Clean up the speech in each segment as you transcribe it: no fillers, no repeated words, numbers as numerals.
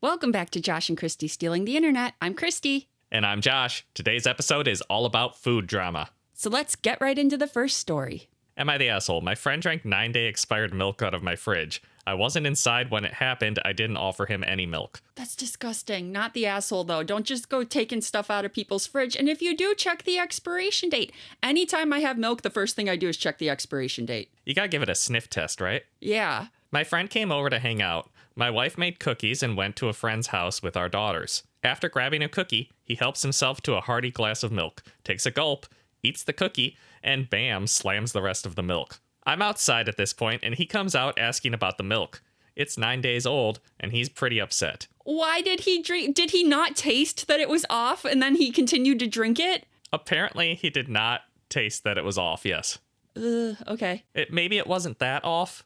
Welcome back to Josh and Kristie Stealing the Internet. I'm Kristie. And I'm Josh. Today's episode is all about food drama. So let's get right into the first story. Am I the asshole? My friend drank 9-day expired milk out of my fridge. I wasn't inside when it happened. I didn't offer him any milk. That's disgusting. Not the asshole, though. Don't just go taking stuff out of people's fridge. And if you do, check the expiration date. Anytime I have milk, the first thing I do is check the expiration date. You gotta give it a sniff test, right? Yeah. My friend came over to hang out. My wife made cookies and went to a friend's house with our daughters. After grabbing a cookie, he helps himself to a hearty glass of milk, takes a gulp, eats the cookie, and bam, slams the rest of the milk. I'm outside at this point, and he comes out asking about the milk. It's 9 days old, and he's pretty upset. Why did he drink? Did he not taste that it was off, and then he continued to drink it? Apparently, he did not taste that it was off, yes. Okay. Maybe it wasn't that off,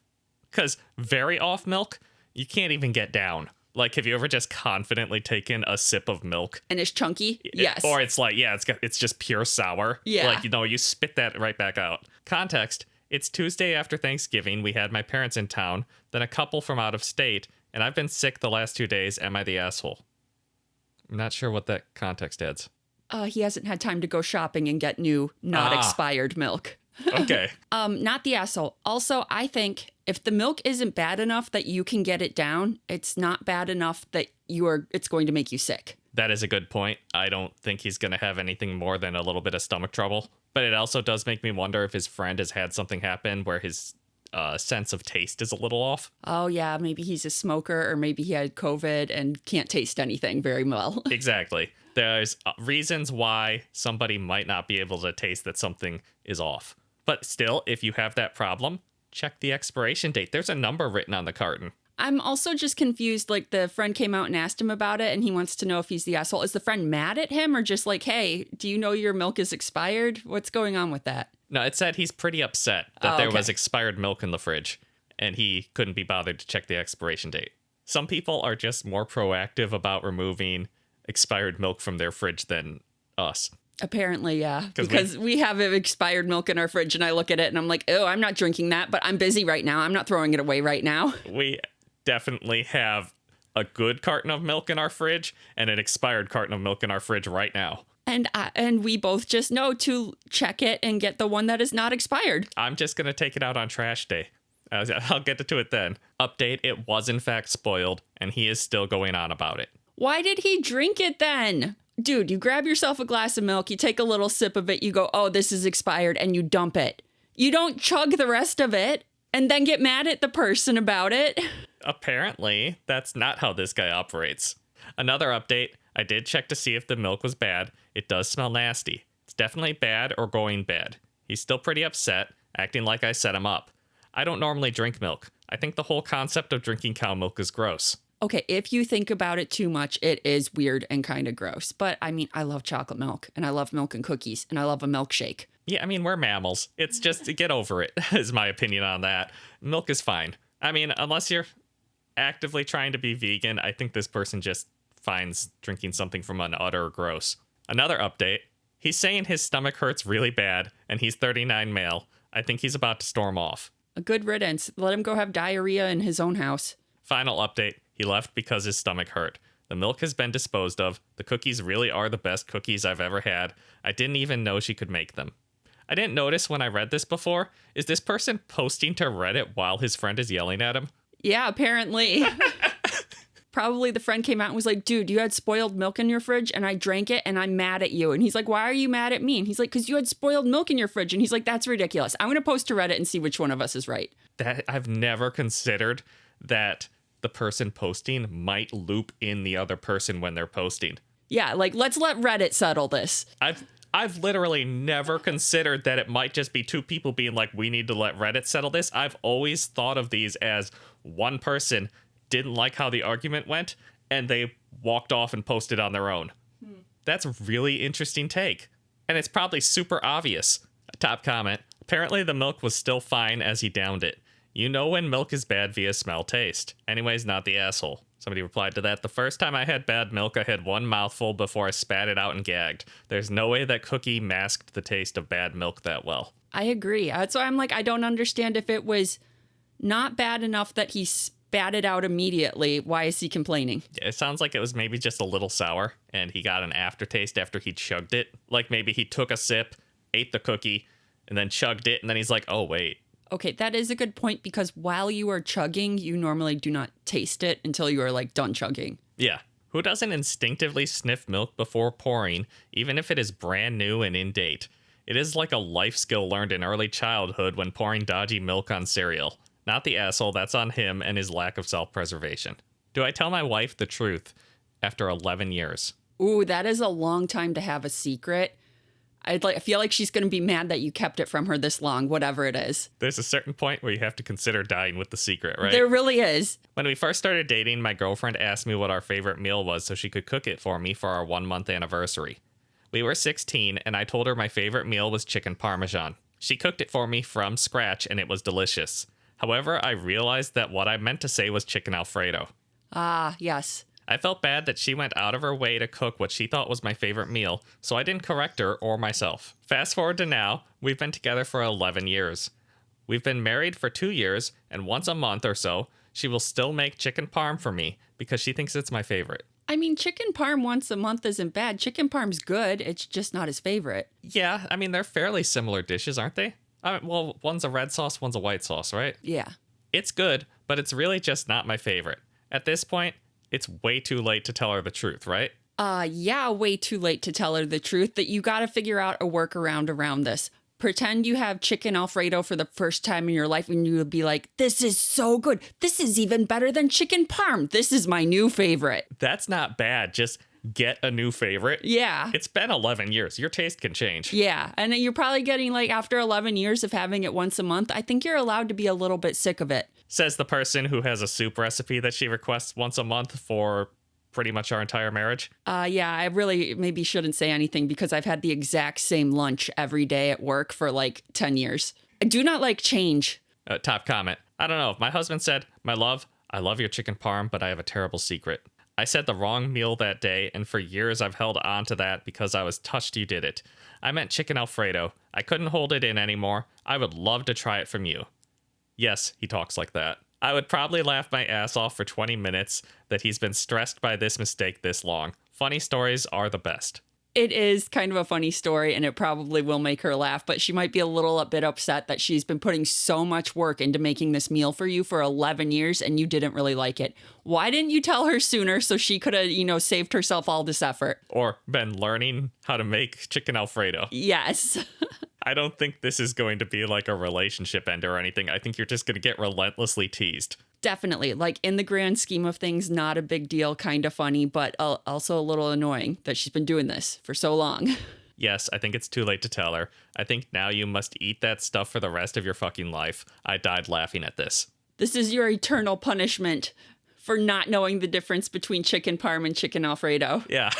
because very off milk, you can't even get down. Like, have you ever just confidently taken a sip of milk? And it's chunky? Yes. Or it's like, yeah, it's just pure sour. Yeah. Like, you spit that right back out. Context, it's Tuesday after Thanksgiving. We had my parents in town, then a couple from out of state, and I've been sick the last 2 days. Am I the asshole? I'm not sure what that context adds. He hasn't had time to go shopping and get new, not expired milk. Okay. Not the asshole. Also, I think if the milk isn't bad enough that you can get it down, it's not bad enough that it's going to make you sick. That is a good point. I don't think he's going to have anything more than a little bit of stomach trouble. But it also does make me wonder if his friend has had something happen where his sense of taste is a little off. Oh, yeah. Maybe he's a smoker, or maybe he had COVID and can't taste anything very well. Exactly. There's reasons why somebody might not be able to taste that something is off. But still, if you have that problem, check the expiration date. There's a number written on the carton. I'm also just confused. Like, the friend came out and asked him about it, and he wants to know if he's the asshole. Is the friend mad at him, or just like, hey, do you know your milk is expired? What's going on with that? No, it said he's pretty upset that there was expired milk in the fridge, and he couldn't be bothered to check the expiration date. Some people are just more proactive about removing expired milk from their fridge than us. Apparently, yeah. Because we have expired milk in our fridge, and I look at it and I'm like, oh, I'm not drinking that, but I'm busy right now. I'm not throwing it away right now. We definitely have a good carton of milk in our fridge and an expired carton of milk in our fridge right now. And we both just know to check it and get the one that is not expired. I'm just going to take it out on trash day. I'll get to it then. Update, it was in fact spoiled, and he is still going on about it. Why did he drink it then? Dude, you grab yourself a glass of milk, you take a little sip of it, you go, oh, this is expired, and you dump it. You don't chug the rest of it and then get mad at the person about it. Apparently, that's not how this guy operates. Another update, I did check to see if the milk was bad. It does smell nasty. It's definitely bad or going bad. He's still pretty upset, acting like I set him up. I don't normally drink milk. I think the whole concept of drinking cow milk is gross. Okay, if you think about it too much, it is weird and kind of gross. But I mean, I love chocolate milk, and I love milk and cookies, and I love a milkshake. Yeah, I mean, we're mammals. It's just, get over it, is my opinion on that. Milk is fine. I mean, unless you're actively trying to be vegan, I think this person just finds drinking something from an udder gross. Another update, he's saying his stomach hurts really bad, and he's 39 male. I think he's about to storm off. A good riddance. Let him go have diarrhea in his own house. Final update. He left because his stomach hurt. The milk has been disposed of. The cookies really are the best cookies I've ever had. I didn't even know she could make them. I didn't notice when I read this before. Is this person posting to Reddit while his friend is yelling at him? Yeah, apparently. Probably the friend came out and was like, dude, you had spoiled milk in your fridge and I drank it and I'm mad at you. And he's like, why are you mad at me? And he's like, because you had spoiled milk in your fridge. And he's like, that's ridiculous. I'm going to post to Reddit and see which one of us is right. That I've never considered that the person posting might loop in the other person when they're posting. Yeah, like, let's let Reddit settle this. I've literally never considered that it might just be two people being like, we need to let Reddit settle this. I've always thought of these as one person didn't like how the argument went and they walked off and posted on their own. That's a really interesting take. And it's probably super obvious. A top comment. Apparently the milk was still fine as he downed it. You know when milk is bad via smell taste. Anyways, not the asshole. Somebody replied to that. The first time I had bad milk, I had one mouthful before I spat it out and gagged. There's no way that cookie masked the taste of bad milk that well. I agree. That's why I'm like, I don't understand if it was not bad enough that he batted out immediately. Why is he complaining? It sounds like it was maybe just a little sour and he got an aftertaste after he chugged it. Like maybe he took a sip, ate the cookie, and then chugged it. And then he's like, oh, wait. Okay, that is a good point because while you are chugging, you normally do not taste it until you are like done chugging. Yeah. Who doesn't instinctively sniff milk before pouring, even if it is brand new and in date? It is like a life skill learned in early childhood when pouring dodgy milk on cereal. Not the asshole, that's on him and his lack of self-preservation. Do I tell my wife the truth after 11 years? Ooh, that is a long time to have a secret. I feel like she's going to be mad that you kept it from her this long, whatever it is. There's a certain point where you have to consider dying with the secret, right? There really is. When we first started dating, my girlfriend asked me what our favorite meal was so she could cook it for me for our 1-month anniversary. We were 16, and I told her my favorite meal was chicken parmesan. She cooked it for me from scratch, and it was delicious. However, I realized that what I meant to say was chicken Alfredo. Ah, yes. I felt bad that she went out of her way to cook what she thought was my favorite meal, so I didn't correct her or myself. Fast forward to now, we've been together for 11 years. We've been married for 2 years, and once a month or so, she will still make chicken parm for me because she thinks it's my favorite. I mean, chicken parm once a month isn't bad. Chicken parm's good. It's just not his favorite. Yeah, I mean, they're fairly similar dishes, aren't they? Well, one's a red sauce, one's a white sauce, right? Yeah. It's good, but it's really just not my favorite. At this point, it's way too late to tell her the truth, right? Yeah, way too late to tell her the truth, that you got to figure out a workaround around this. Pretend you have chicken Alfredo for the first time in your life and you would be like, this is so good. This is even better than chicken parm. This is my new favorite. That's not bad. Just get a new favorite. Yeah. It's been 11 years. Your taste can change. Yeah. And you're probably getting like after 11 years of having it once a month, I think you're allowed to be a little bit sick of it. Says the person who has a soup recipe that she requests once a month for pretty much our entire marriage. Yeah, I really maybe shouldn't say anything because I've had the exact same lunch every day at work for like 10 years. I do not like change. Top comment. I don't know. My husband said, my love, I love your chicken parm, but I have a terrible secret. I said the wrong meal that day, and for years I've held on to that because I was touched you did it. I meant chicken Alfredo. I couldn't hold it in anymore. I would love to try it from you. Yes, he talks like that. I would probably laugh my ass off for 20 minutes that he's been stressed by this mistake this long. Funny stories are the best. It is kind of a funny story, and it probably will make her laugh, but she might be a bit upset that she's been putting so much work into making this meal for you for 11 years, and you didn't really like it. Why didn't you tell her sooner so she could have, saved herself all this effort? Or been learning how to make chicken Alfredo. Yes. I don't think this is going to be like a relationship ender or anything. I think you're just going to get relentlessly teased. Definitely. Like in the grand scheme of things, not a big deal, kind of funny, but also a little annoying that she's been doing this for so long. Yes, I think it's too late to tell her. I think now you must eat that stuff for the rest of your fucking life. I died laughing at this. This is your eternal punishment for not knowing the difference between chicken parm and chicken Alfredo. Yeah.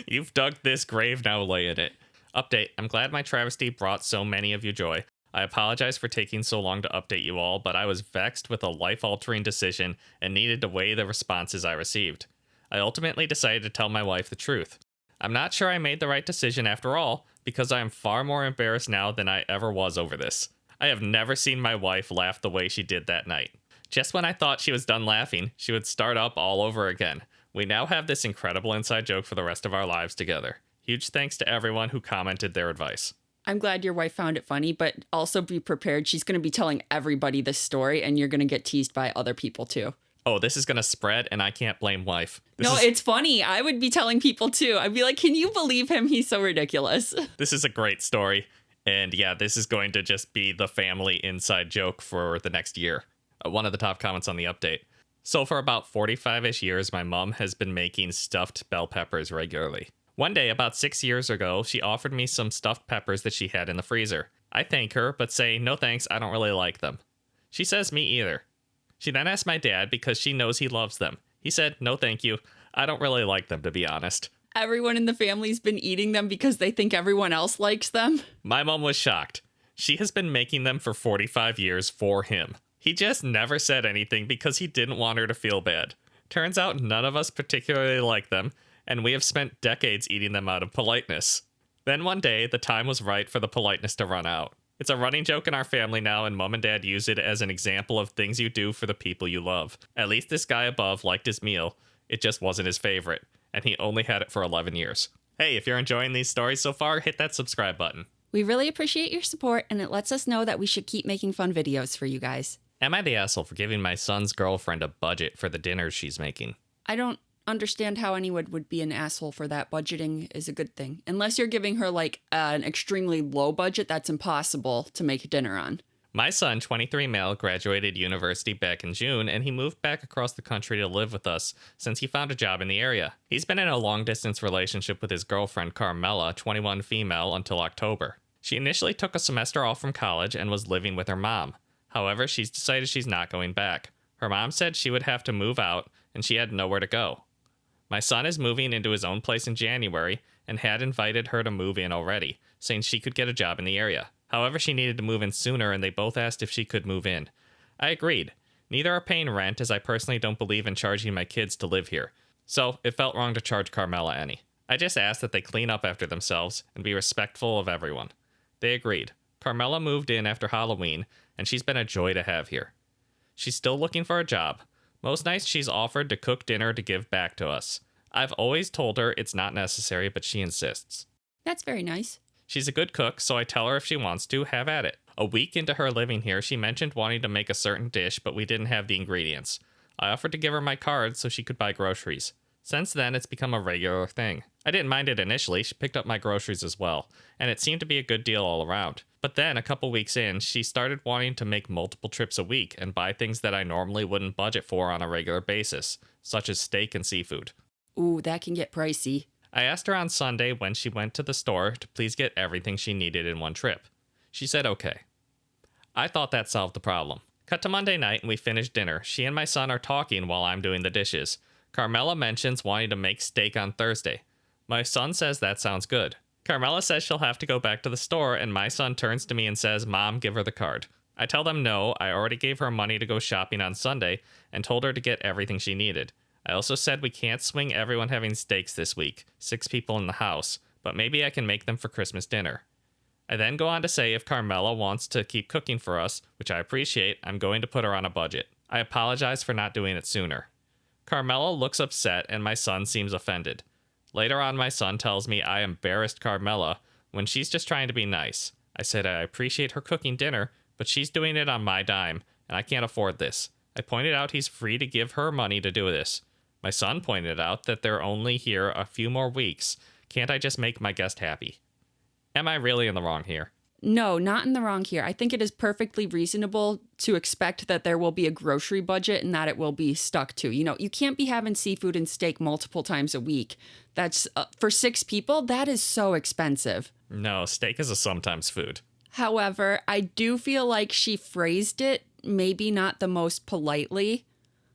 You've dug this grave, now lay in it. Update. I'm glad my travesty brought so many of you joy. I apologize for taking so long to update you all, but I was vexed with a life-altering decision and needed to weigh the responses I received. I ultimately decided to tell my wife the truth. I'm not sure I made the right decision after all, because I am far more embarrassed now than I ever was over this. I have never seen my wife laugh the way she did that night. Just when I thought she was done laughing, she would start up all over again. We now have this incredible inside joke for the rest of our lives together. Huge thanks to everyone who commented their advice. I'm glad your wife found it funny, but also be prepared. She's going to be telling everybody this story, and you're going to get teased by other people too. Oh, this is going to spread, and I can't blame wife. It's funny. I would be telling people too. I'd be like, can you believe him? He's so ridiculous. This is a great story. And yeah, this is going to just be the family inside joke for the next year. One of the top comments on the update. So for about 45-ish years, my mom has been making stuffed bell peppers regularly. One day, about 6 years ago, she offered me some stuffed peppers that she had in the freezer. I thank her, but say, no thanks, I don't really like them. She says, me either. She then asked my dad because she knows he loves them. He said, no thank you, I don't really like them, to be honest. Everyone in the family's been eating them because they think everyone else likes them. My mom was shocked. She has been making them for 45 years for him. He just never said anything because he didn't want her to feel bad. Turns out none of us particularly like them, and we have spent decades eating them out of politeness. Then one day, the time was right for the politeness to run out. It's a running joke in our family now, and Mom and Dad use it as an example of things you do for the people you love. At least this guy above liked his meal. It just wasn't his favorite, and he only had it for 11 years. Hey, if you're enjoying these stories so far, hit that subscribe button. We really appreciate your support, and it lets us know that we should keep making fun videos for you guys. Am I the asshole for giving my son's girlfriend a budget for the dinners she's making? I don't understand how anyone would be an asshole for that. Budgeting is a good thing. Unless you're giving her like an extremely low budget that's impossible to make dinner on. My son, 23 male, graduated university back in June, and he moved back across the country to live with us since he found a job in the area. He's been in a long-distance relationship with his girlfriend, Carmela, 21 female, until October. She initially took a semester off from college and was living with her mom. However, she's decided she's not going back. Her mom said she would have to move out, and she had nowhere to go. My son is moving into his own place in January and had invited her to move in already, saying she could get a job in the area. However, she needed to move in sooner, and they both asked if she could move in. I agreed. Neither are paying rent, as I personally don't believe in charging my kids to live here. So it felt wrong to charge Carmela any. I just asked that they clean up after themselves and be respectful of everyone. They agreed. Carmela moved in after Halloween, and she's been a joy to have here. She's still looking for a job. Most nights she's offered to cook dinner to give back to us. I've always told her it's not necessary, but she insists. That's very nice. She's a good cook, so I tell her if she wants to, have at it. A week into her living here, she mentioned wanting to make a certain dish, but we didn't have the ingredients. I offered to give her my card so she could buy groceries. Since then, it's become a regular thing. I didn't mind it initially. She picked up my groceries as well, and it seemed to be a good deal all around. But then, a couple weeks in, she started wanting to make multiple trips a week and buy things that I normally wouldn't budget for on a regular basis, such as steak and seafood. Ooh, that can get pricey. I asked her on Sunday when she went to the store to please get everything she needed in one trip. She said okay. I thought that solved the problem. Cut to Monday night and we finished dinner. She and my son are talking while I'm doing the dishes. Carmela mentions wanting to make steak on Thursday. My son says that sounds good. Carmela says she'll have to go back to the store, and my son turns to me and says, "Mom, give her the card." I tell them no, I already gave her money to go shopping on Sunday and told her to get everything she needed. I also said we can't swing everyone having steaks this week, 6 people in the house, but maybe I can make them for Christmas dinner. I then go on to say if Carmela wants to keep cooking for us, which I appreciate, I'm going to put her on a budget. I apologize for not doing it sooner. Carmela looks upset and my son seems offended. Later on, my son tells me I embarrassed Carmela when she's just trying to be nice. I said I appreciate her cooking dinner, but she's doing it on my dime, and I can't afford this. I pointed out he's free to give her money to do this. My son pointed out that they're only here a few more weeks. Can't I just make my guest happy? Am I really in the wrong here? No, not in the wrong here. I think it is perfectly reasonable to expect that there will be a grocery budget and that it will be stuck to. You know, you can't be having seafood and steak multiple times a week. That's for 6 people, that is so expensive. No, steak is a sometimes food. However, I do feel like she phrased it maybe not the most politely,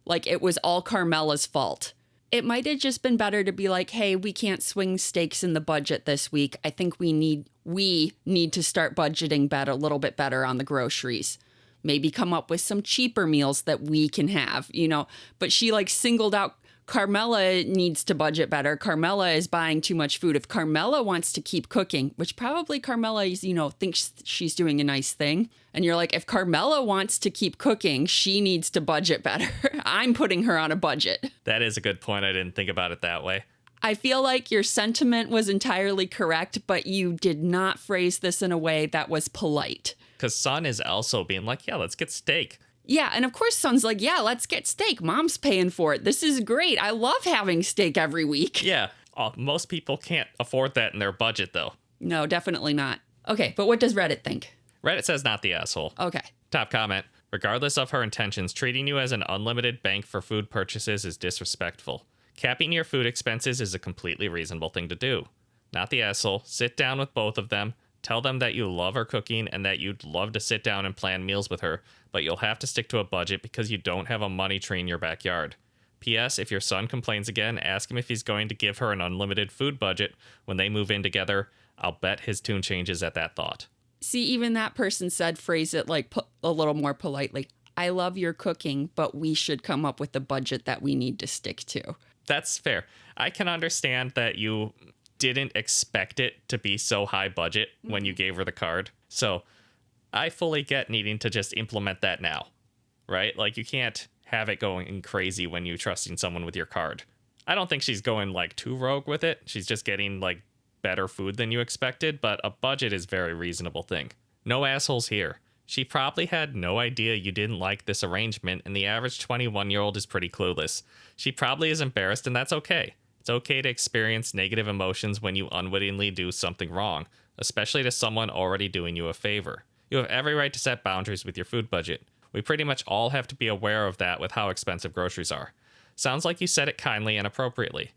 like it was all Carmela's fault. It might have just been better to be like, hey, we can't swing steaks in the budget this week. I think we need to start budgeting a little bit better on the groceries. Maybe come up with some cheaper meals that we can have, you know. But she like singled out Carmela needs to budget better. Carmela is buying too much food. If Carmela wants to keep cooking, which probably Carmela is, you know, thinks she's doing a nice thing. And you're like, if Carmela wants to keep cooking, she needs to budget better. I'm putting her on a budget. That is a good point. I didn't think about it that way. I feel like your sentiment was entirely correct, but you did not phrase this in a way that was polite. Because son is also being like, yeah, let's get steak. Yeah, and of course son's like, yeah, let's get steak. Mom's paying for it. This is great. I love having steak every week. Yeah, most people can't afford that in their budget, though. No, definitely not. Okay, but what does Reddit think? Reddit says not the asshole. Okay. Top comment. Regardless of her intentions, treating you as an unlimited bank for food purchases is disrespectful. Capping your food expenses is a completely reasonable thing to do. Not the asshole. Sit down with both of them. Tell them that you love her cooking and that you'd love to sit down and plan meals with her, but you'll have to stick to a budget because you don't have a money tree in your backyard. P.S. If your son complains again, ask him if he's going to give her an unlimited food budget when they move in together. I'll bet his tune changes at that thought. See, even that person said, phrase it like a little more politely. I love your cooking, but we should come up with a budget that we need to stick to. That's fair. I can understand that you didn't expect it to be so high budget when you gave her the card. So I fully get needing to just implement that now, right? Like, you can't have it going crazy when you're trusting someone with your card. I don't think she's going like too rogue with it. She's just getting like better food than you expected, but a budget is a very reasonable thing. No assholes here. She probably had no idea you didn't like this arrangement, and the average 21-year-old is pretty clueless. She probably is embarrassed, and that's okay. It's okay to experience negative emotions when you unwittingly do something wrong, especially to someone already doing you a favor. You have every right to set boundaries with your food budget. We pretty much all have to be aware of that with how expensive groceries are. Sounds like you said it kindly and appropriately.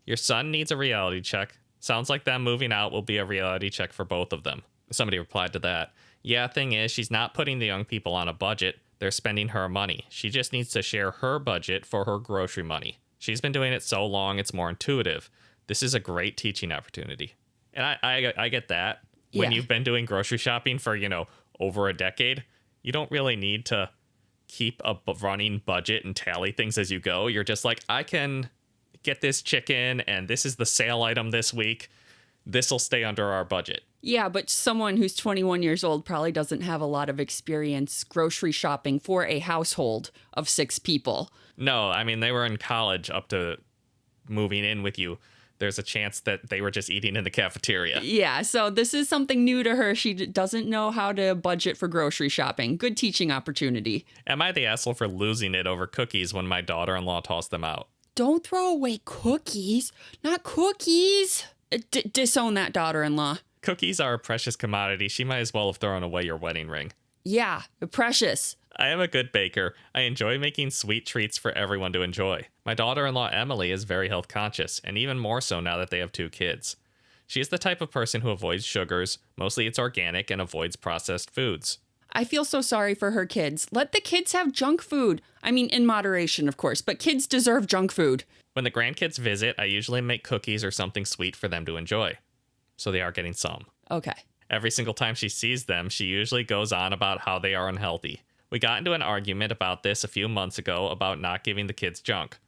Your son needs a reality check. Sounds like them moving out will be a reality check for both of them. Somebody replied to that. Yeah, thing is, she's not putting the young people on a budget. They're spending her money. She just needs to share her budget for her grocery money. She's been doing it so long, it's more intuitive. This is a great teaching opportunity. And I get that. When you've been doing grocery shopping for, over a decade, you don't really need to keep a running budget and tally things as you go. You're just like, I can get this chicken and this is the sale item this week. This will stay under our budget. Yeah, but someone who's 21 years old probably doesn't have a lot of experience grocery shopping for a household of 6 people. No, I mean, they were in college up to moving in with you. There's a chance that they were just eating in the cafeteria. Yeah, so this is something new to her. She doesn't know how to budget for grocery shopping. Good teaching opportunity. Am I the asshole for losing it over cookies when my daughter-in-law tossed them out? Don't throw away cookies. Not cookies. Disown that daughter-in-law. Cookies are a precious commodity. She might as well have thrown away your wedding ring. Yeah, precious. I am a good baker. I enjoy making sweet treats for everyone to enjoy. My daughter-in-law Emily is very health conscious, and even more so now that they have 2 kids. She is the type of person who avoids sugars, mostly it's organic, and avoids processed foods. I feel so sorry for her kids. Let the kids have junk food. I mean, in moderation, of course, but kids deserve junk food. When the grandkids visit, I usually make cookies or something sweet for them to enjoy. So they are getting some. Okay. Every single time she sees them, she usually goes on about how they are unhealthy. We got into an argument about this a few months ago about not giving the kids junk.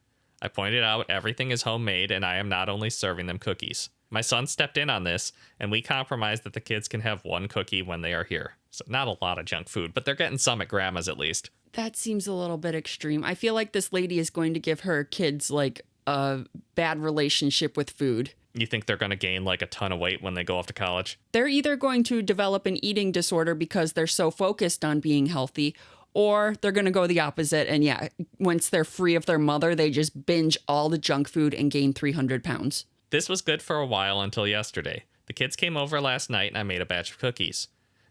I pointed out everything is homemade and I am not only serving them cookies. My son stepped in on this, and we compromised that the kids can have 1 cookie when they are here. So not a lot of junk food, but they're getting some at Grandma's at least. That seems a little bit extreme. I feel like this lady is going to give her kids, like, a bad relationship with food. You think they're going to gain like a ton of weight when they go off to college? They're either going to develop an eating disorder because they're so focused on being healthy, or they're going to go the opposite. And yeah, once they're free of their mother, they just binge all the junk food and gain 300 pounds. This was good for a while until yesterday. The kids came over last night and I made a batch of cookies.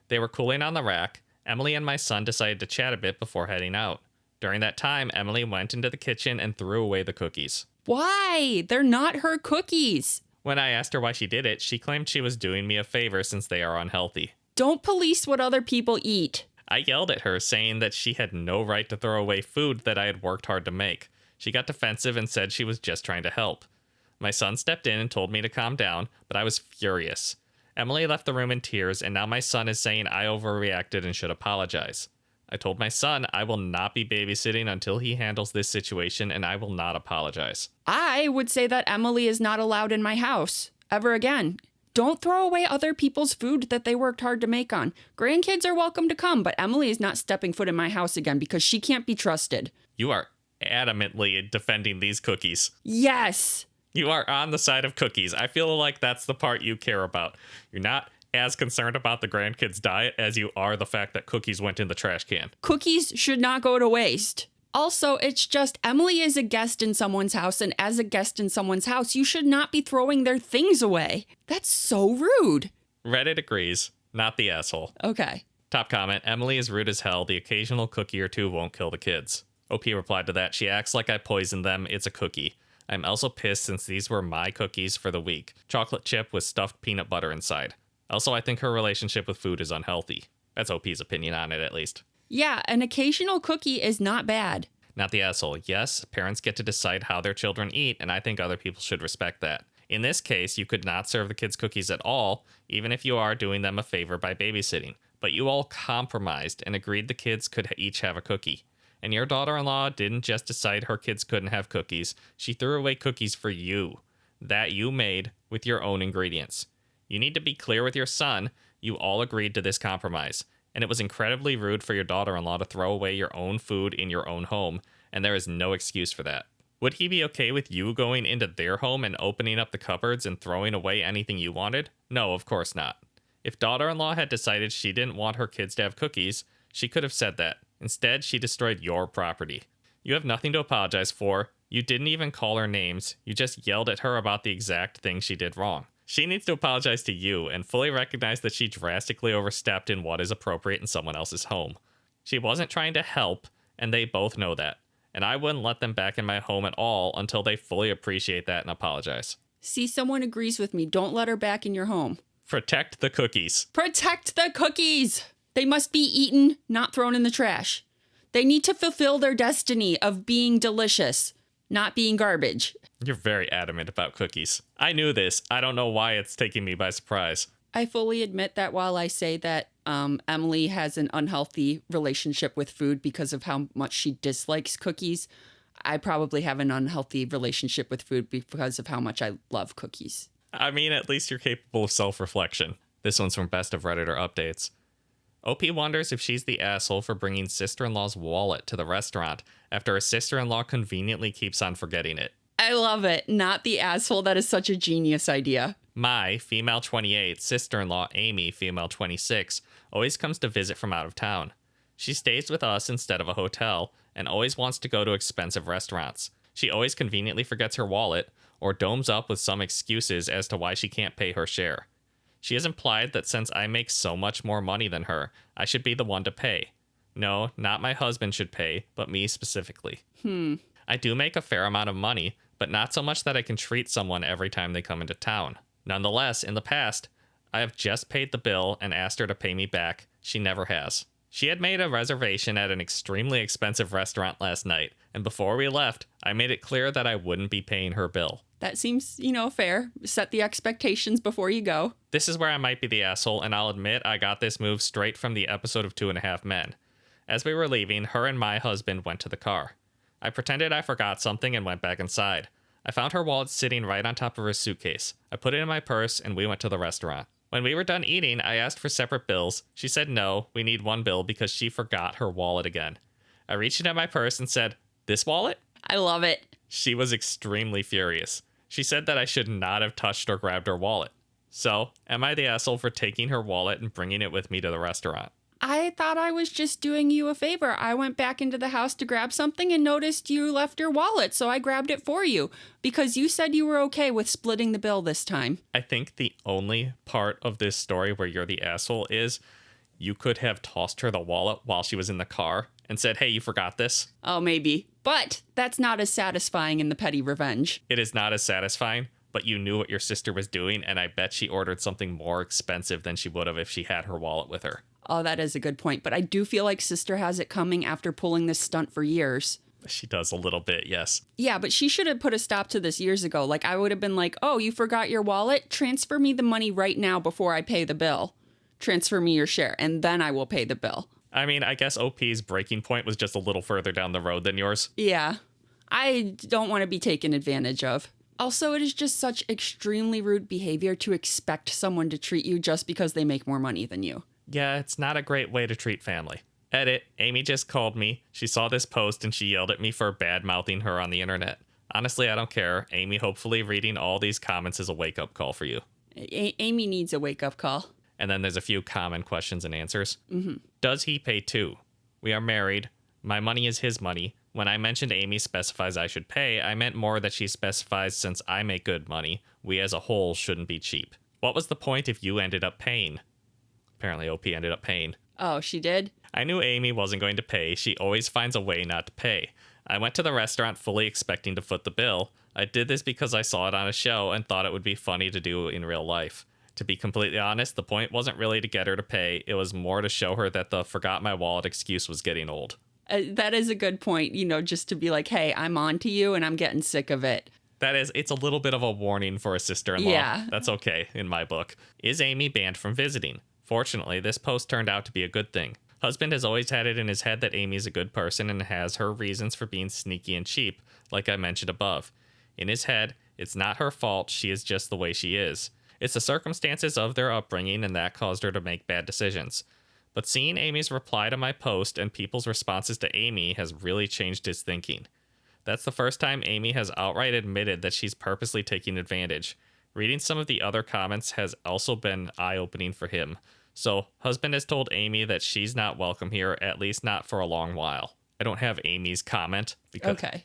They were cooling on the rack. Emily and my son decided to chat a bit before heading out. During that time, Emily went into the kitchen and threw away the cookies. Why? They're not her cookies. When I asked her why she did it, she claimed she was doing me a favor since they are unhealthy. Don't police what other people eat. I yelled at her, saying that she had no right to throw away food that I had worked hard to make. She got defensive and said she was just trying to help. My son stepped in and told me to calm down, but I was furious. Emily left the room in tears, and now my son is saying I overreacted and should apologize. I told my son I will not be babysitting until he handles this situation, and I will not apologize. I would say that Emily is not allowed in my house ever again. Don't throw away other people's food that they worked hard to make on. Grandkids are welcome to come, but Emily is not stepping foot in my house again because she can't be trusted. You are adamantly defending these cookies. Yes. You are on the side of cookies. I feel like that's the part you care about. You're not as concerned about the grandkids' diet as you are the fact that cookies went in the trash can. Cookies should not go to waste. Also, it's just Emily is a guest in someone's house, and as a guest in someone's house, you should not be throwing their things away. That's so rude. Reddit agrees. Not the asshole. Okay. Top comment, Emily is rude as hell. The occasional cookie or two won't kill the kids. OP replied to that, she acts like I poisoned them. It's a cookie. I'm also pissed since these were my cookies for the week. Chocolate chip with stuffed peanut butter inside. Also, I think her relationship with food is unhealthy. That's OP's opinion on it, at least. Yeah, an occasional cookie is not bad. Not the asshole. Yes, parents get to decide how their children eat, and I think other people should respect that. In this case, you could not serve the kids cookies at all, even if you are doing them a favor by babysitting. But you all compromised and agreed the kids could each have a cookie. And your daughter-in-law didn't just decide her kids couldn't have cookies. She threw away cookies for you, that you made with your own ingredients. You need to be clear with your son. You all agreed to this compromise. And it was incredibly rude for your daughter-in-law to throw away your own food in your own home, and there is no excuse for that. Would he be okay with you going into their home and opening up the cupboards and throwing away anything you wanted? No, of course not. If daughter-in-law had decided she didn't want her kids to have cookies, she could have said that. Instead, she destroyed your property. You have nothing to apologize for. You didn't even call her names. You just yelled at her about the exact thing she did wrong. She needs to apologize to you and fully recognize that she drastically overstepped in what is appropriate in someone else's home. She wasn't trying to help, and they both know that. And I wouldn't let them back in my home at all until they fully appreciate that and apologize. See, someone agrees with me. Don't let her back in your home. Protect the cookies. Protect the cookies! They must be eaten, not thrown in the trash. They need to fulfill their destiny of being delicious, not being garbage. You're very adamant about cookies. I knew this. I don't know why it's taking me by surprise. I fully admit that while I say that Emily has an unhealthy relationship with food because of how much she dislikes cookies, I probably have an unhealthy relationship with food because of how much I love cookies. I mean, at least you're capable of self-reflection. This one's from Best of Redditor Updates. OP wonders if she's the asshole for bringing sister-in-law's wallet to the restaurant after her sister-in-law conveniently keeps on forgetting it. I love it. Not the asshole. That is such a genius idea. My, female 28, sister-in-law Amy, female 26, always comes to visit from out of town. She stays with us instead of a hotel and always wants to go to expensive restaurants. She always conveniently forgets her wallet or domes up with some excuses as to why she can't pay her share. She has implied that since I make so much more money than her, I should be the one to pay. No, not my husband should pay, but me specifically. I do make a fair amount of money, but not so much that I can treat someone every time they come into town. Nonetheless, in the past, I have just paid the bill and asked her to pay me back. She never has. She had made a reservation at an extremely expensive restaurant last night, and before we left, I made it clear that I wouldn't be paying her bill. That seems, fair. Set the expectations before you go. This is where I might be the asshole, and I'll admit I got this move straight from the episode of 2.5 Men. As we were leaving, her and my husband went to the car. I pretended I forgot something and went back inside. I found her wallet sitting right on top of her suitcase. I put it in my purse, and we went to the restaurant. When we were done eating, I asked for separate bills. She said no, we need one bill because she forgot her wallet again. I reached into my purse and said, "This wallet?" I love it. She was extremely furious. She said that I should not have touched or grabbed her wallet. So, am I the asshole for taking her wallet and bringing it with me to the restaurant? I thought I was just doing you a favor. I went back into the house to grab something and noticed you left your wallet, so I grabbed it for you because you said you were okay with splitting the bill this time. I think the only part of this story where you're the asshole is you could have tossed her the wallet while she was in the car and said, "Hey, you forgot this." Oh, maybe. But that's not as satisfying in the petty revenge. It is not as satisfying, but you knew what your sister was doing, and I bet she ordered something more expensive than she would have if she had her wallet with her. Oh, that is a good point. But I do feel like sister has it coming after pulling this stunt for years. She does a little bit, yes. Yeah, but she should have put a stop to this years ago. Like, I would have been like, "Oh, you forgot your wallet? Transfer me the money right now before I pay the bill. Transfer me your share, and then I will pay the bill." I mean, I guess OP's breaking point was just a little further down the road than yours. Yeah. I don't want to be taken advantage of. Also, it is just such extremely rude behavior to expect someone to treat you just because they make more money than you. Yeah, it's not a great way to treat family. Edit, Amy just called me. She saw this post and she yelled at me for bad-mouthing her on the internet. Honestly, I don't care. Amy, hopefully reading all these comments is a wake-up call for you. Amy needs a wake-up call. And then there's a few common questions and answers. Does he pay too? We are married. My money is his money. When I mentioned Amy specifies I should pay, I meant more that she specifies since I make good money, we as a whole shouldn't be cheap. What was the point if you ended up paying? Apparently OP ended up paying. Oh, she did? I knew Amy wasn't going to pay. She always finds a way not to pay. I went to the restaurant fully expecting to foot the bill. I did this because I saw it on a show and thought it would be funny to do in real life. To be completely honest, the point wasn't really to get her to pay. It was more to show her that the forgot my wallet excuse was getting old. That is a good point, just to be like, "Hey, I'm on to you and I'm getting sick of it." It's a little bit of a warning for a sister-in-law. Yeah. That's okay in my book. Is Amy banned from visiting? Fortunately, this post turned out to be a good thing. Husband has always had it in his head that Amy's a good person and has her reasons for being sneaky and cheap, like I mentioned above. In his head, it's not her fault, she is just the way she is. It's the circumstances of their upbringing and that caused her to make bad decisions. But seeing Amy's reply to my post and people's responses to Amy has really changed his thinking. That's the first time Amy has outright admitted that she's purposely taking advantage. Reading some of the other comments has also been eye-opening for him. So, husband has told Amy that she's not welcome here, at least not for a long while. I don't have Amy's comment,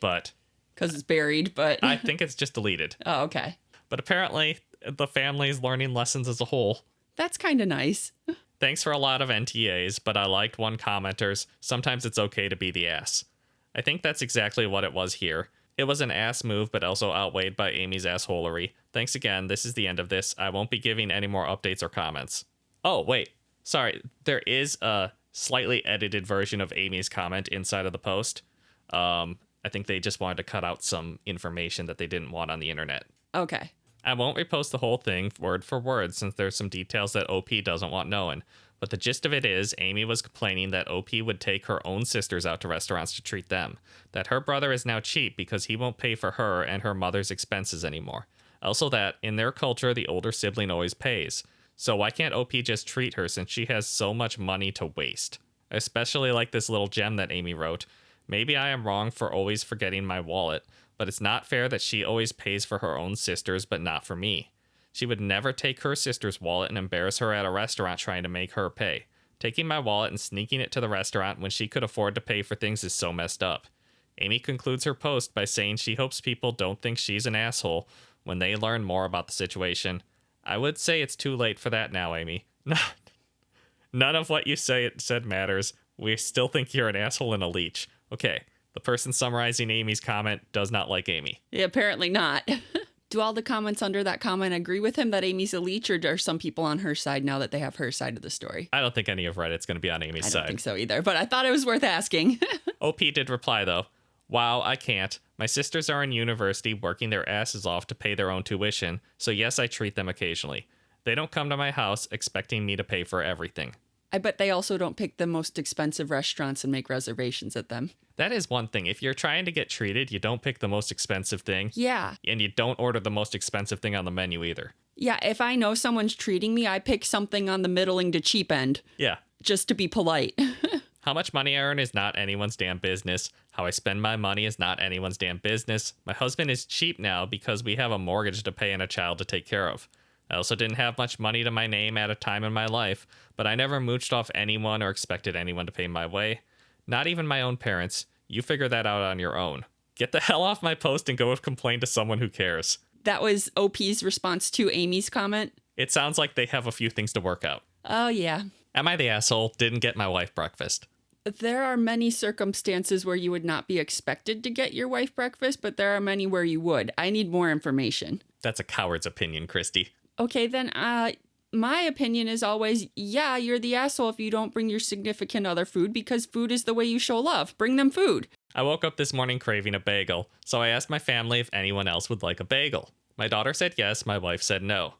but it's buried, but I think it's just deleted. Oh, okay. But apparently, the family is learning lessons as a whole. That's kind of nice. Thanks for a lot of NTAs, but I liked one commenter's, sometimes it's okay to be the ass. I think that's exactly what it was here. It was an ass move, but also outweighed by Amy's assholery. Thanks again, this is the end of this. I won't be giving any more updates or comments. Oh, wait. Sorry, there is a slightly edited version of Amy's comment inside of the post. I think they just wanted to cut out some information that they didn't want on the internet. Okay. I won't repost the whole thing word for word since there's some details that OP doesn't want known. But the gist of it is, Amy was complaining that OP would take her own sisters out to restaurants to treat them. That her brother is now cheap because he won't pay for her and her mother's expenses anymore. Also that, in their culture, the older sibling always pays. So why can't OP just treat her since she has so much money to waste? I especially like this little gem that Amy wrote. Maybe I am wrong for always forgetting my wallet, but it's not fair that she always pays for her own sisters but not for me. She would never take her sister's wallet and embarrass her at a restaurant trying to make her pay. Taking my wallet and sneaking it to the restaurant when she could afford to pay for things is so messed up. Amy concludes her post by saying she hopes people don't think she's an asshole when they learn more about the situation. I would say it's too late for that now, Amy. None of what you said matters. We still think you're an asshole and a leech. Okay, the person summarizing Amy's comment does not like Amy. Yeah, apparently not. Do all the comments under that comment agree with him that Amy's a leech, or are some people on her side now that they have her side of the story? I don't think any of Reddit's going to be on Amy's side. I don't think so either, but I thought it was worth asking. OP did reply, though. Wow, I can't. My sisters are in university working their asses off to pay their own tuition, so yes, I treat them occasionally. They don't come to my house expecting me to pay for everything. I bet they also don't pick the most expensive restaurants and make reservations at them. That is one thing. If you're trying to get treated, you don't pick the most expensive thing. Yeah. And you don't order the most expensive thing on the menu either. Yeah, if I know someone's treating me, I pick something on the middling to cheap end. Yeah. Just to be polite. How much money I earn is not anyone's damn business. How I spend my money is not anyone's damn business. My husband is cheap now because we have a mortgage to pay and a child to take care of. I also didn't have much money to my name at a time in my life, but I never mooched off anyone or expected anyone to pay my way. Not even my own parents. You figure that out on your own. Get the hell off my post and go complain to someone who cares. That was OP's response to Amy's comment? It sounds like they have a few things to work out. Oh, yeah. Am I the asshole? Didn't get my wife breakfast. There are many circumstances where you would not be expected to get your wife breakfast, but there are many where you would. I need more information. That's a coward's opinion, Kristie. Okay, then my opinion is always, yeah, you're the asshole if you don't bring your significant other food, because food is the way you show love. Bring them food. I woke up this morning craving a bagel, so I asked my family if anyone else would like a bagel. My daughter said yes, my wife said no.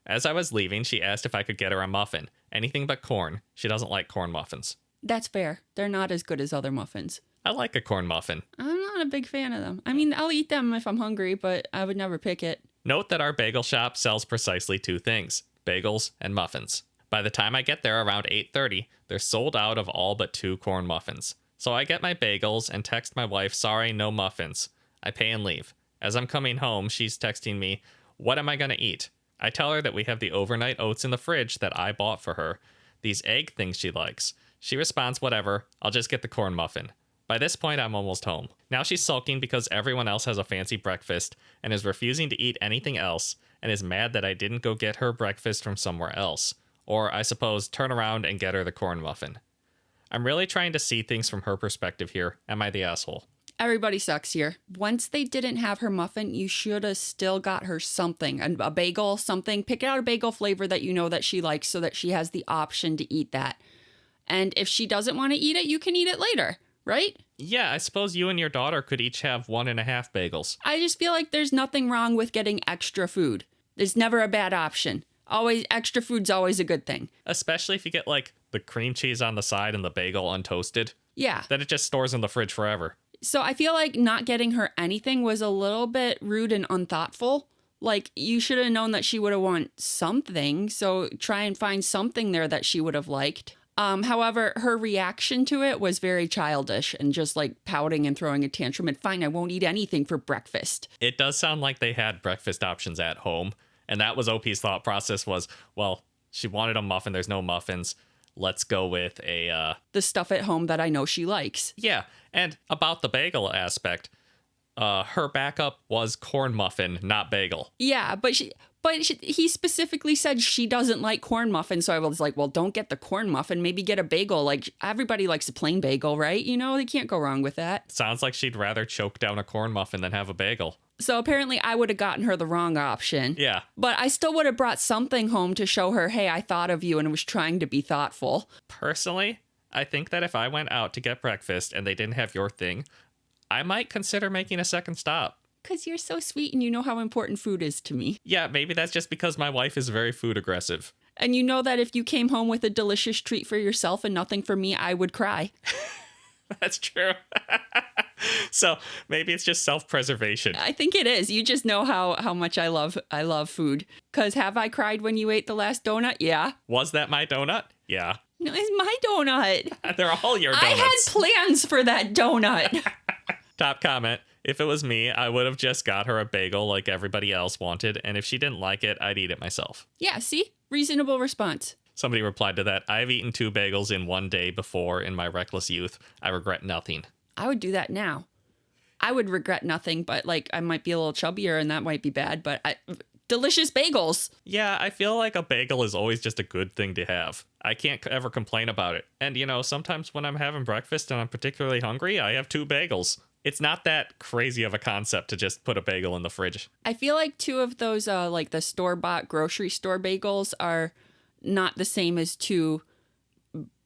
As I was leaving, she asked if I could get her a muffin. Anything but corn. She doesn't like corn muffins. That's fair. They're not as good as other muffins. I like a corn muffin. I'm not a big fan of them. I mean, I'll eat them if I'm hungry, but I would never pick it. Note that our bagel shop sells precisely two things, bagels and muffins. By the time I get there around 8:30, they're sold out of all but 2 corn muffins. So I get my bagels and text my wife, sorry, no muffins. I pay and leave. As I'm coming home, she's texting me, what am I going to eat? I tell her that we have the overnight oats in the fridge that I bought for her. These egg things she likes. She responds, whatever, I'll just get the corn muffin. By this point, I'm almost home. Now she's sulking because everyone else has a fancy breakfast and is refusing to eat anything else and is mad that I didn't go get her breakfast from somewhere else. Or, I suppose, turn around and get her the corn muffin. I'm really trying to see things from her perspective here. Am I the asshole? Everybody sucks here. Once they didn't have her muffin, you should have still got her something. A bagel, something. Pick out a bagel flavor that you know that she likes so that she has the option to eat that. And if she doesn't want to eat it, you can eat it later. Right? Yeah, I suppose you and your daughter could each have 1.5 bagels. I just feel like there's nothing wrong with getting extra food. There's never a bad option. Always, extra food's always a good thing. Especially if you get, like, the cream cheese on the side and the bagel untoasted. Yeah. Then it just stores in the fridge forever. So I feel like not getting her anything was a little bit rude and unthoughtful. Like, you should have known that she would have wanted something, so try and find something there that she would have liked. However, her reaction to it was very childish and just like pouting and throwing a tantrum and fine, I won't eat anything for breakfast. It does sound like they had breakfast options at home. And that was OP's thought process was, well, she wanted a muffin. There's no muffins. Let's go with the stuff at home that I know she likes. Yeah. And about the bagel aspect, her backup was corn muffin, not bagel. Yeah, but he specifically said she doesn't like corn muffins. So I was like, well, don't get the corn muffin. Maybe get a bagel. Like, everybody likes a plain bagel, right? You know, they can't go wrong with that. Sounds like she'd rather choke down a corn muffin than have a bagel. So apparently I would have gotten her the wrong option. Yeah. But I still would have brought something home to show her, hey, I thought of you and was trying to be thoughtful. Personally, I think that if I went out to get breakfast and they didn't have your thing, I might consider making a second stop. Because you're so sweet and you know how important food is to me. Yeah, maybe that's just because my wife is very food aggressive. And you know that if you came home with a delicious treat for yourself and nothing for me, I would cry. That's true. So maybe it's just self-preservation. I think it is. You just know how much I love food. Because have I cried when you ate the last donut? Yeah. Was that my donut? Yeah. No, it's my donut. They're all your donuts. I had plans for that donut. Top comment. If it was me, I would have just got her a bagel like everybody else wanted. And if she didn't like it, I'd eat it myself. Yeah, see? Reasonable response. Somebody replied to that. I've eaten 2 bagels in one day before in my reckless youth. I regret nothing. I would do that now. I would regret nothing, but like I might be a little chubbier and that might be bad, but delicious bagels. Yeah, I feel like a bagel is always just a good thing to have. I can't ever complain about it. And, you know, sometimes when I'm having breakfast and I'm particularly hungry, I have 2 bagels. It's not that crazy of a concept to just put a bagel in the fridge. I feel like 2 of those, like the store-bought grocery store bagels are not the same as 2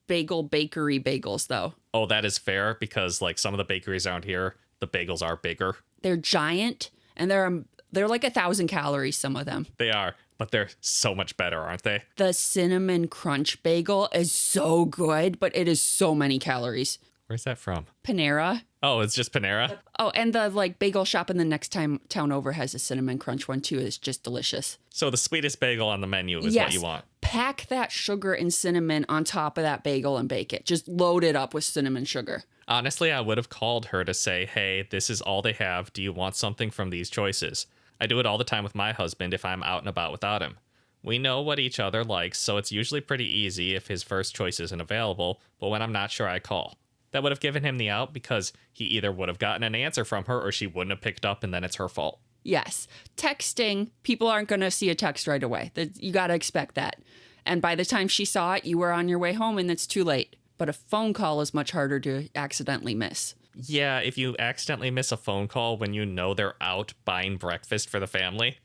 bagel bakery bagels, though. Oh, that is fair because, like, some of the bakeries around here, the bagels are bigger. They're giant, and they're like 1,000 calories, some of them. They are, but they're so much better, aren't they? The cinnamon crunch bagel is so good, but it is so many calories. Where's that from? Panera. Oh, it's just Panera? Oh, and the like bagel shop in the next town over has a cinnamon crunch one too. It's just delicious. So the sweetest bagel on the menu is yes. what you want. Pack that sugar and cinnamon on top of that bagel and bake it. Just load it up with cinnamon sugar. Honestly, I would have called her to say, hey, this is all they have. Do you want something from these choices? I do it all the time with my husband if I'm out and about without him. We know what each other likes, so it's usually pretty easy if his first choice isn't available, but when I'm not sure, I call. That would have given him the out because he either would have gotten an answer from her or she wouldn't have picked up and then it's her fault. Yes. Texting, people aren't going to see a text right away. You got to expect that. And by the time she saw it, you were on your way home and it's too late. But a phone call is much harder to accidentally miss. Yeah, if you accidentally miss a phone call when you know they're out buying breakfast for the family,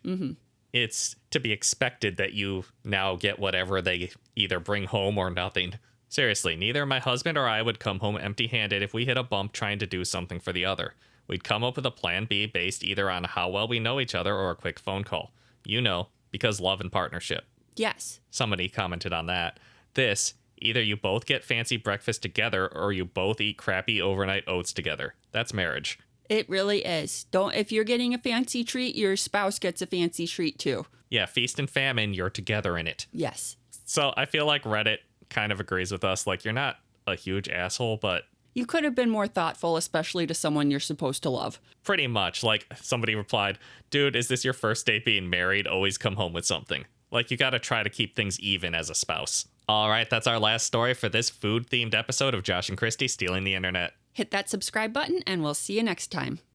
it's to be expected that you now get whatever they either bring home or nothing. Seriously, neither my husband or I would come home empty-handed if we hit a bump trying to do something for the other. We'd come up with a plan B based either on how well we know each other or a quick phone call. You know, because love and partnership. Yes. Somebody commented on that. Either you both get fancy breakfast together or you both eat crappy overnight oats together. That's marriage. It really is. If you're getting a fancy treat, your spouse gets a fancy treat too. Yeah, feast and famine, you're together in it. Yes. So I feel like Reddit kind of agrees with us. Like, you're not a huge asshole, but you could have been more thoughtful, especially to someone you're supposed to love. Pretty much. Like, somebody replied, dude, is this your first date being married? Always come home with something. Like, you got to try to keep things even as a spouse. All right, that's our last story for this food-themed episode of Josh and Kristie Stealing the Internet. Hit that subscribe button, and we'll see you next time.